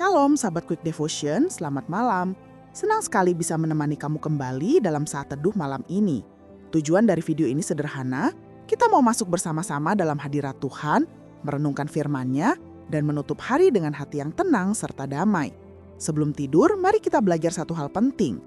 Shalom sahabat Quick Devotion, selamat malam. Senang sekali bisa menemani kamu kembali dalam saat teduh malam ini. Tujuan dari video ini sederhana, kita mau masuk bersama-sama dalam hadirat Tuhan, merenungkan firman-Nya, dan menutup hari dengan hati yang tenang serta damai. Sebelum tidur, mari kita belajar satu hal penting.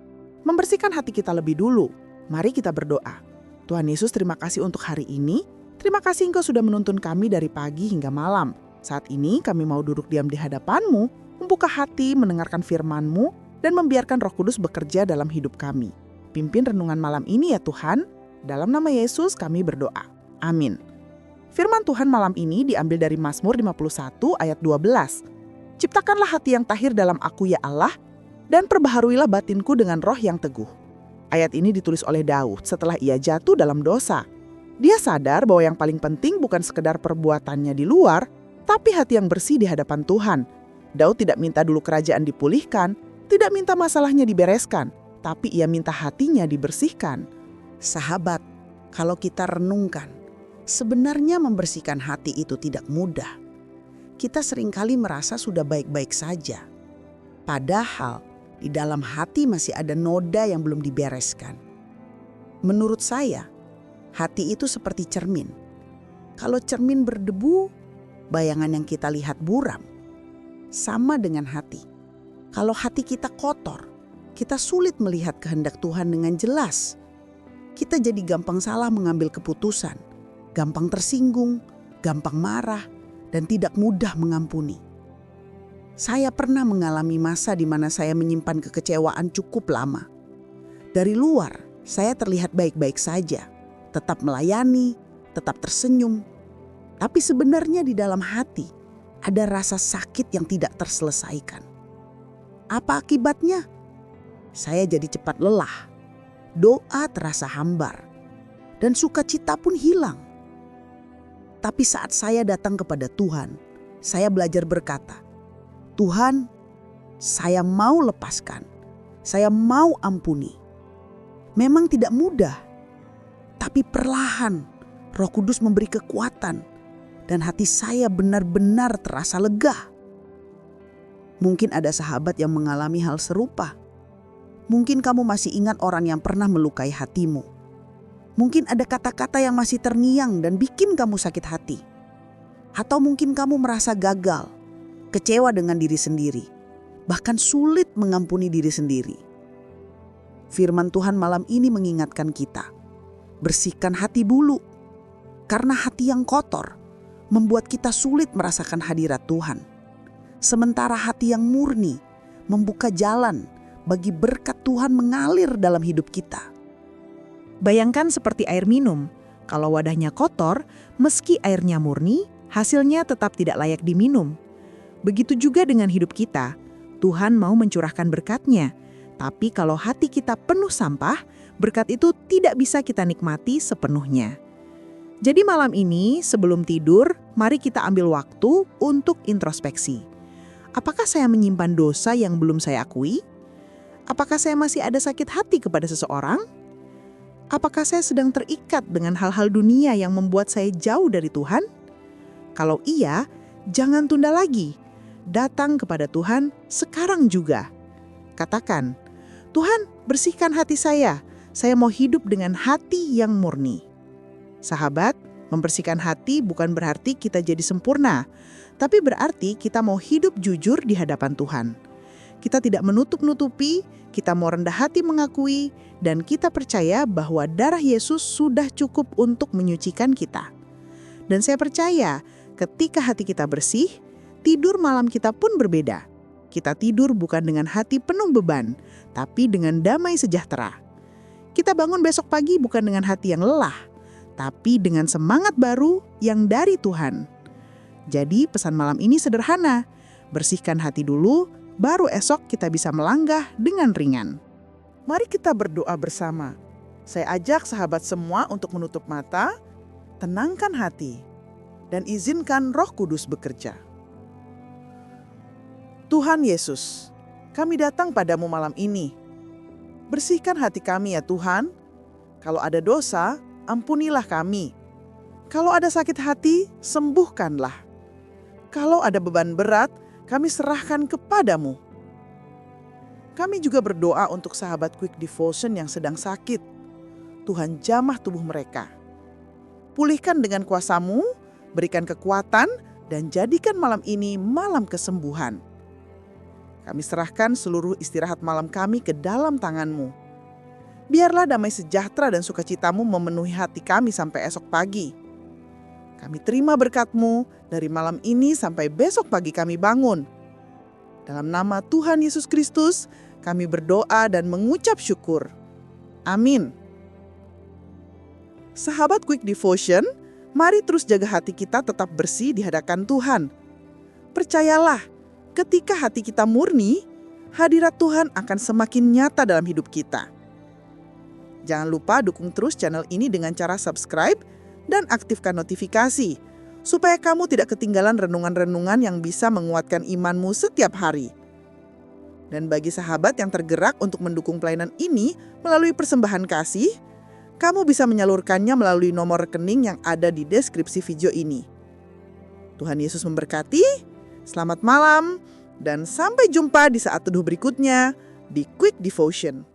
Membersihkan hati kita lebih dulu. Mari kita berdoa. Tuhan Yesus, terima kasih untuk hari ini. Terima kasih Engkau sudah menuntun kami dari pagi hingga malam. Saat ini kami mau duduk diam di hadapan-Mu, membuka hati, mendengarkan firman-Mu, dan membiarkan Roh Kudus bekerja dalam hidup kami. Pimpin renungan malam ini ya Tuhan. Dalam nama Yesus kami berdoa. Amin. Firman Tuhan malam ini diambil dari Mazmur 51 ayat 12. Ciptakanlah hati yang tahir dalam aku ya Allah, dan perbaharuilah batinku dengan roh yang teguh. Ayat ini ditulis oleh Daud setelah ia jatuh dalam dosa. Dia sadar bahwa yang paling penting bukan sekedar perbuatannya di luar, tapi hati yang bersih di hadapan Tuhan. Daud tidak minta dulu kerajaan dipulihkan, tidak minta masalahnya dibereskan, tapi ia minta hatinya dibersihkan. Sahabat, kalau kita renungkan, sebenarnya membersihkan hati itu tidak mudah. Kita seringkali merasa sudah baik-baik saja. Padahal di dalam hati masih ada noda yang belum dibereskan. Menurut saya, hati itu seperti cermin. Kalau cermin berdebu, bayangan yang kita lihat buram. Sama dengan hati. Kalau hati kita kotor, kita sulit melihat kehendak Tuhan dengan jelas. Kita jadi gampang salah mengambil keputusan, gampang tersinggung, gampang marah, dan tidak mudah mengampuni. Saya pernah mengalami masa di mana saya menyimpan kekecewaan cukup lama. Dari luar, saya terlihat baik-baik saja, tetap melayani, tetap tersenyum. Tapi sebenarnya di dalam hati, ada rasa sakit yang tidak terselesaikan. Apa akibatnya? Saya jadi cepat lelah, doa terasa hambar, dan sukacita pun hilang. Tapi saat saya datang kepada Tuhan, saya belajar berkata, Tuhan, saya mau lepaskan, saya mau ampuni. Memang tidak mudah, tapi perlahan Roh Kudus memberi kekuatan, dan hati saya benar-benar terasa lega. Mungkin ada sahabat yang mengalami hal serupa. Mungkin kamu masih ingat orang yang pernah melukai hatimu. Mungkin ada kata-kata yang masih terngiang dan bikin kamu sakit hati. Atau mungkin kamu merasa gagal, kecewa dengan diri sendiri, bahkan sulit mengampuni diri sendiri. Firman Tuhan malam ini mengingatkan kita, bersihkan hati dulu. Karena hati yang kotor membuat kita sulit merasakan hadirat Tuhan. Sementara hati yang murni membuka jalan bagi berkat Tuhan mengalir dalam hidup kita. Bayangkan seperti air minum, kalau wadahnya kotor, meski airnya murni, hasilnya tetap tidak layak diminum. Begitu juga dengan hidup kita, Tuhan mau mencurahkan berkat-Nya. Tapi kalau hati kita penuh sampah, berkat itu tidak bisa kita nikmati sepenuhnya. Jadi malam ini sebelum tidur, mari kita ambil waktu untuk introspeksi. Apakah saya menyimpan dosa yang belum saya akui? Apakah saya masih ada sakit hati kepada seseorang? Apakah saya sedang terikat dengan hal-hal dunia yang membuat saya jauh dari Tuhan? Kalau iya, jangan tunda lagi. Datang kepada Tuhan sekarang juga. Katakan, Tuhan, bersihkan hati saya mau hidup dengan hati yang murni. Sahabat, membersihkan hati bukan berarti kita jadi sempurna, tapi berarti kita mau hidup jujur di hadapan Tuhan. Kita tidak menutup-nutupi, kita mau rendah hati mengakui, dan kita percaya bahwa darah Yesus sudah cukup untuk menyucikan kita. Dan saya percaya, ketika hati kita bersih, tidur malam kita pun berbeda. Kita tidur bukan dengan hati penuh beban, tapi dengan damai sejahtera. Kita bangun besok pagi bukan dengan hati yang lelah, tapi dengan semangat baru yang dari Tuhan. Jadi pesan malam ini sederhana, bersihkan hati dulu, baru esok kita bisa melanggah dengan ringan. Mari kita berdoa bersama. Saya ajak sahabat semua untuk menutup mata, tenangkan hati, dan izinkan Roh Kudus bekerja. Tuhan Yesus, kami datang padamu malam ini. Bersihkan hati kami ya Tuhan. Kalau ada dosa, ampunilah kami. Kalau ada sakit hati, sembuhkanlah. Kalau ada beban berat, kami serahkan kepadamu. Kami juga berdoa untuk sahabat Quick Devotion yang sedang sakit. Tuhan jamah tubuh mereka. Pulihkan dengan kuasa-Mu, berikan kekuatan, dan jadikan malam ini malam kesembuhan. Kami serahkan seluruh istirahat malam kami ke dalam tangan-Mu. Biarlah damai sejahtera dan sukacita-Mu memenuhi hati kami sampai esok pagi. Kami terima berkat-Mu dari malam ini sampai besok pagi kami bangun. Dalam nama Tuhan Yesus Kristus, kami berdoa dan mengucap syukur. Amin. Sahabat Quick Devotion, mari terus jaga hati kita tetap bersih di hadapan Tuhan. Percayalah, ketika hati kita murni, hadirat Tuhan akan semakin nyata dalam hidup kita. Jangan lupa dukung terus channel ini dengan cara subscribe dan aktifkan notifikasi, supaya kamu tidak ketinggalan renungan-renungan yang bisa menguatkan imanmu setiap hari. Dan bagi sahabat yang tergerak untuk mendukung pelayanan ini melalui persembahan kasih, kamu bisa menyalurkannya melalui nomor rekening yang ada di deskripsi video ini. Tuhan Yesus memberkati, selamat malam, dan sampai jumpa di saat teduh berikutnya di Quick Devotion.